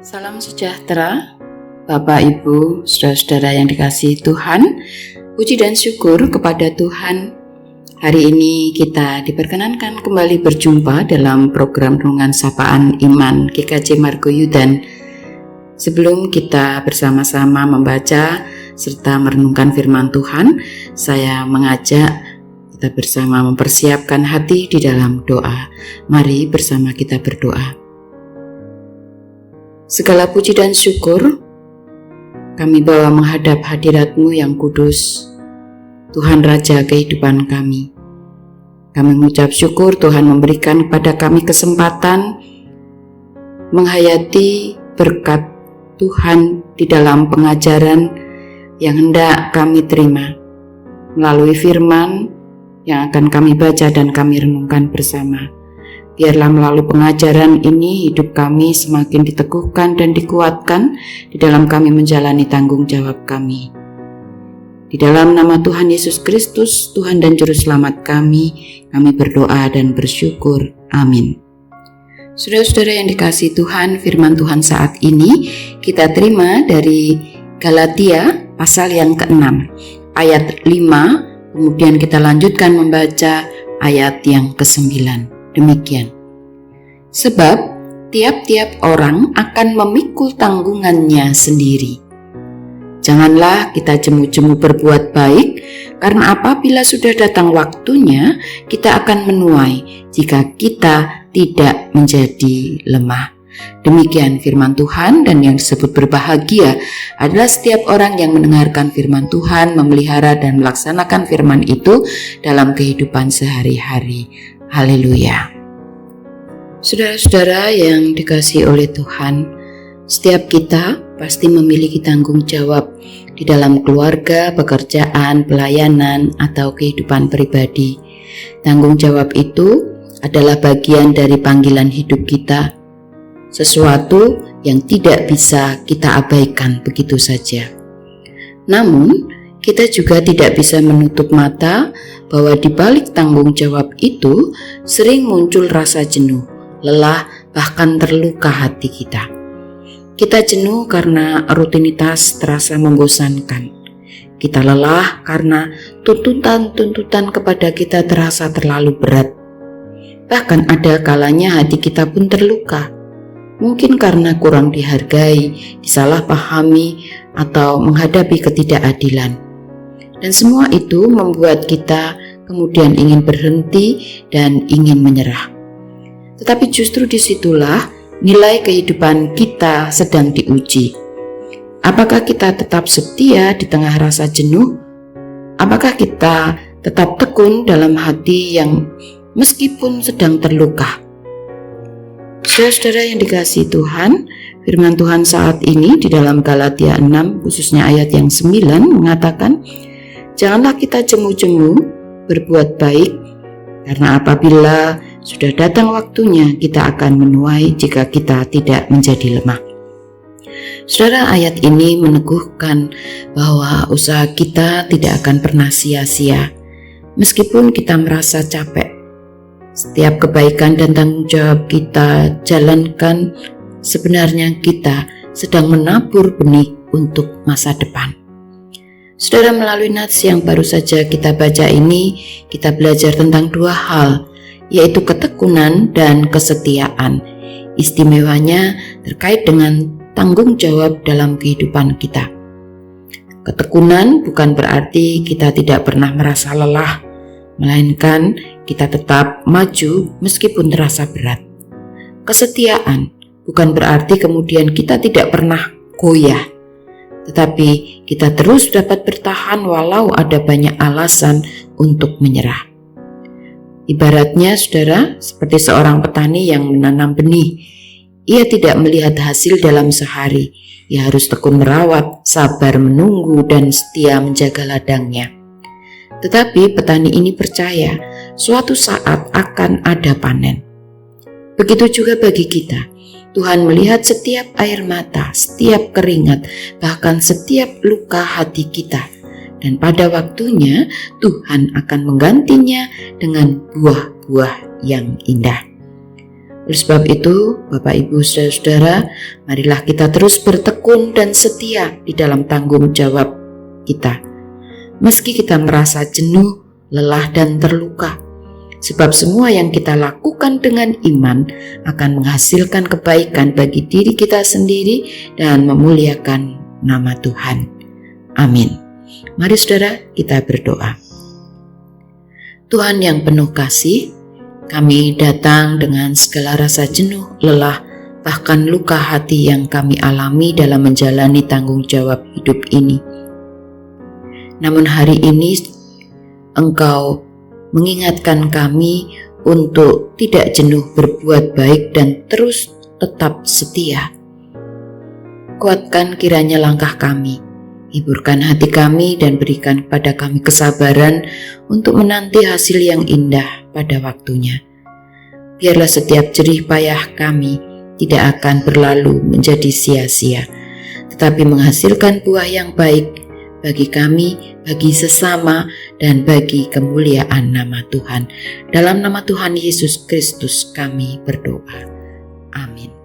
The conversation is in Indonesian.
Salam sejahtera, Bapak, Ibu, saudara-saudara yang dikasihi Tuhan. Puji dan syukur kepada Tuhan. Hari ini kita diperkenankan kembali berjumpa dalam program Renungan Sapaan Iman GKJ Margoyudan. Sebelum kita bersama-sama membaca serta merenungkan firman Tuhan, saya mengajak kita bersama mempersiapkan hati di dalam doa. Mari bersama kita berdoa. Segala puji dan syukur kami bawa menghadap hadirat-Mu yang kudus, Tuhan Raja kehidupan kami. Kami mengucap syukur Tuhan memberikan kepada kami kesempatan menghayati berkat Tuhan di dalam pengajaran yang hendak kami terima melalui firman yang akan kami baca dan kami renungkan bersama. Biarlah melalui pengajaran ini hidup kami semakin diteguhkan dan dikuatkan di dalam kami menjalani tanggung jawab kami. Di dalam nama Tuhan Yesus Kristus, Tuhan dan Juru Selamat kami berdoa dan bersyukur. Amin. Saudara-saudara yang dikasihi Tuhan, firman Tuhan saat ini kita terima dari Galatia pasal yang ke-6, ayat 5, kemudian kita lanjutkan membaca ayat yang ke-9. Demikian. Sebab tiap-tiap orang akan memikul tanggungannya sendiri. Janganlah kita jemu-jemu berbuat baik, karena apabila sudah datang waktunya, kita akan menuai jika kita tidak menjadi lemah. Demikian firman Tuhan, dan yang disebut berbahagia adalah setiap orang yang mendengarkan firman Tuhan, memelihara dan melaksanakan firman itu dalam kehidupan sehari-hari. Haleluya. Saudara-saudara yang dikasihi oleh Tuhan, setiap kita pasti memiliki tanggung jawab di dalam keluarga, pekerjaan, pelayanan, atau kehidupan pribadi. Tanggung jawab itu adalah bagian dari panggilan hidup kita, sesuatu yang tidak bisa kita abaikan begitu saja. Namun, kita juga tidak bisa menutup mata bahwa di balik tanggung jawab itu sering muncul rasa jenuh, lelah, bahkan terluka hati kita. Kita jenuh karena rutinitas terasa membosankan. Kita lelah karena tuntutan-tuntutan kepada kita terasa terlalu berat. Bahkan ada kalanya hati kita pun terluka. Mungkin karena kurang dihargai, disalahpahami, atau menghadapi ketidakadilan. Dan semua itu membuat kita kemudian ingin berhenti dan ingin menyerah. Tetapi justru disitulah nilai kehidupan kita sedang diuji. Apakah kita tetap setia di tengah rasa jenuh? Apakah kita tetap tekun dalam hati yang meskipun sedang terluka? Saudara-saudara yang dikasihi Tuhan, firman Tuhan saat ini di dalam Galatia 6, khususnya ayat yang 9 mengatakan, janganlah kita jemu-jemu berbuat baik, karena apabila sudah datang waktunya kita akan menuai jika kita tidak menjadi lemah. Saudara, ayat ini meneguhkan bahwa usaha kita tidak akan pernah sia-sia, meskipun kita merasa capek. Setiap kebaikan dan tanggung jawab kita jalankan, sebenarnya kita sedang menabur benih untuk masa depan. Saudara, melalui nats yang baru saja kita baca ini, kita belajar tentang dua hal, yaitu ketekunan dan kesetiaan. Istimewanya terkait dengan tanggung jawab dalam kehidupan kita. Ketekunan bukan berarti kita tidak pernah merasa lelah, melainkan kita tetap maju meskipun terasa berat. Kesetiaan bukan berarti kemudian kita tidak pernah goyah, tetapi kita terus dapat bertahan walau ada banyak alasan untuk menyerah. Ibaratnya, saudara, seperti seorang petani yang menanam benih. Ia tidak melihat hasil dalam sehari. Ia harus tekun merawat, sabar menunggu, dan setia menjaga ladangnya. Tetapi petani ini percaya suatu saat akan ada panen. Begitu juga bagi kita. Tuhan melihat setiap air mata, setiap keringat, bahkan setiap luka hati kita. Dan pada waktunya Tuhan akan menggantinya dengan buah-buah yang indah. Oleh sebab itu, Bapak Ibu Saudara-saudara, marilah kita terus bertekun dan setia di dalam tanggung jawab kita. Meski kita merasa jenuh, lelah dan terluka, sebab semua yang kita lakukan dengan iman akan menghasilkan kebaikan bagi diri kita sendiri dan memuliakan nama Tuhan. Amin. Mari saudara, kita berdoa. Tuhan yang penuh kasih, kami datang dengan segala rasa jenuh, lelah, bahkan luka hati yang kami alami dalam menjalani tanggung jawab hidup ini. Namun hari ini Engkau mengingatkan kami untuk tidak jenuh berbuat baik dan terus tetap setia. Kuatkan kiranya langkah kami, hiburkan hati kami dan berikan kepada kami kesabaran untuk menanti hasil yang indah pada waktunya. Biarlah setiap jerih payah kami tidak akan berlalu menjadi sia-sia, tetapi menghasilkan buah yang baik bagi kami, bagi sesama, dan bagi kemuliaan nama Tuhan. Dalam nama Tuhan Yesus Kristus kami berdoa. Amin.